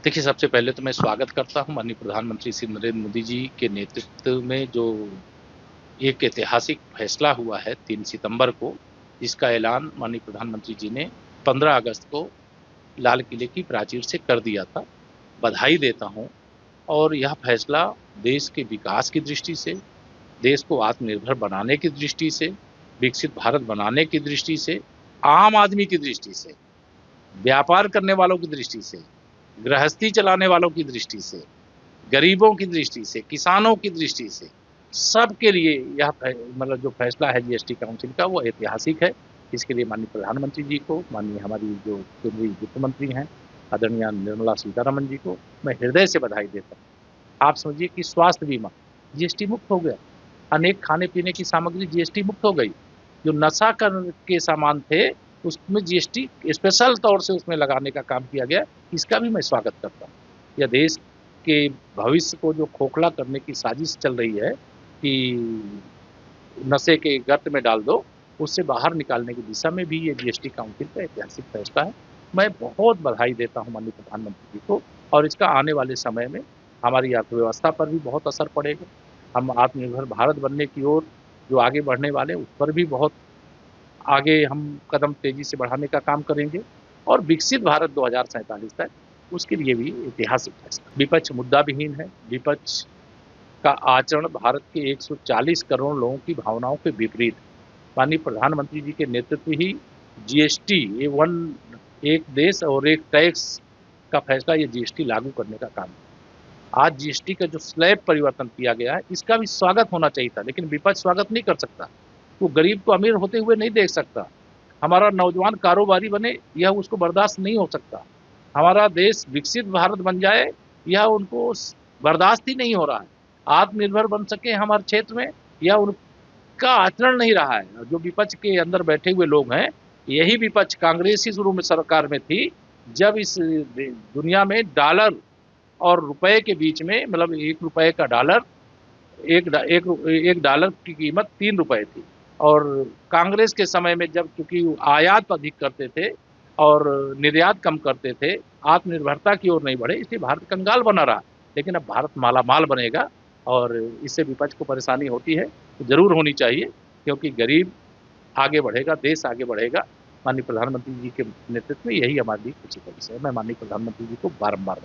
देखिए, सबसे पहले तो मैं स्वागत करता हूँ माननीय प्रधानमंत्री श्री नरेंद्र मोदी जी के नेतृत्व में जो एक ऐतिहासिक फैसला हुआ है 3 सितंबर को, जिसका ऐलान माननीय प्रधानमंत्री जी ने 15 अगस्त को लाल किले की प्राचीर से कर दिया था। बधाई देता हूँ और यह फैसला देश के विकास की दृष्टि से, देश को आत्मनिर्भर बनाने की दृष्टि से, विकसित भारत बनाने की दृष्टि से, आम आदमी की दृष्टि से, व्यापार करने वालों की दृष्टि से, गृहस्थी चलाने वालों की दृष्टि से, गरीबों की दृष्टि से, किसानों की दृष्टि से, सबके लिए यह मतलब जो फैसला है जीएसटी काउंसिल का वो ऐतिहासिक है। इसके लिए माननीय प्रधानमंत्री जी को, माननीय हमारी जो केंद्रीय वित्त मंत्री हैं आदरणीय निर्मला सीतारमण जी को मैं हृदय से बधाई देता हूँ। आप समझिए कि स्वास्थ्य बीमा जीएसटी मुक्त हो गया, अनेक खाने पीने की सामग्री जीएसटी मुक्त हो गई, जो नशा के सामान थे उसमें जीएसटी स्पेशल तौर से उसमें लगाने का काम किया गया। इसका भी मैं स्वागत करता हूँ। यह देश के भविष्य को जो खोखला करने की साजिश चल रही है कि नशे के गर्त में डाल दो, उससे बाहर निकालने की दिशा में भी ये जीएसटी काउंसिल का ऐतिहासिक फैसला है। मैं बहुत बधाई देता हूँ माननीय प्रधानमंत्री जी को और इसका आने वाले समय में हमारी अर्थव्यवस्था पर भी बहुत असर पड़ेगा। हम आत्मनिर्भर भारत बनने की ओर जो आगे बढ़ने वाले हैं, उस पर भी बहुत आगे हम कदम तेजी से बढ़ाने का काम करेंगे और विकसित भारत 2047 तक उसके लिए भी ऐतिहासिक फैसला। विपक्ष मुद्दा विहीन है, विपक्ष का आचरण भारत के 140 करोड़ लोगों की भावनाओं के विपरीत। माननीय प्रधानमंत्री जी के नेतृत्व ही जीएसटी एक देश और एक टैक्स का फैसला ये जीएसटी लागू करने का काम है। आज जीएसटी का जो स्लैब परिवर्तन किया गया है इसका भी स्वागत होना चाहिए था, लेकिन विपक्ष स्वागत नहीं कर सकता। वो गरीब को अमीर होते हुए नहीं देख सकता। हमारा नौजवान कारोबारी बने यह उसको बर्दाश्त नहीं हो सकता। हमारा देश विकसित भारत बन जाए यह उनको बर्दाश्त ही नहीं हो रहा है। आत्मनिर्भर बन सके हमारे क्षेत्र में यह उनका आचरण नहीं रहा है। जो विपक्ष के अंदर बैठे हुए लोग हैं, यही विपक्ष कांग्रेस ही शुरू में सरकार में थी जब इस दुनिया में डॉलर और रुपए के बीच में मतलब 1 रुपए का डॉलर एक डॉलर की कीमत 3 रुपए थी और कांग्रेस के समय में जब चूंकि आयात अधिक करते थे और निर्यात कम करते थे, आत्मनिर्भरता की ओर नहीं बढ़े, इसलिए भारत कंगाल बना रहा। लेकिन अब भारत मालामाल बनेगा और इससे विपक्ष को परेशानी होती है, तो जरूर होनी चाहिए क्योंकि गरीब आगे बढ़ेगा, देश आगे बढ़ेगा। माननीय प्रधानमंत्री जी के नेतृत्व में यही हमारे लिए खुशी का विषय है। मैं माननीय प्रधानमंत्री जी को बारम्बार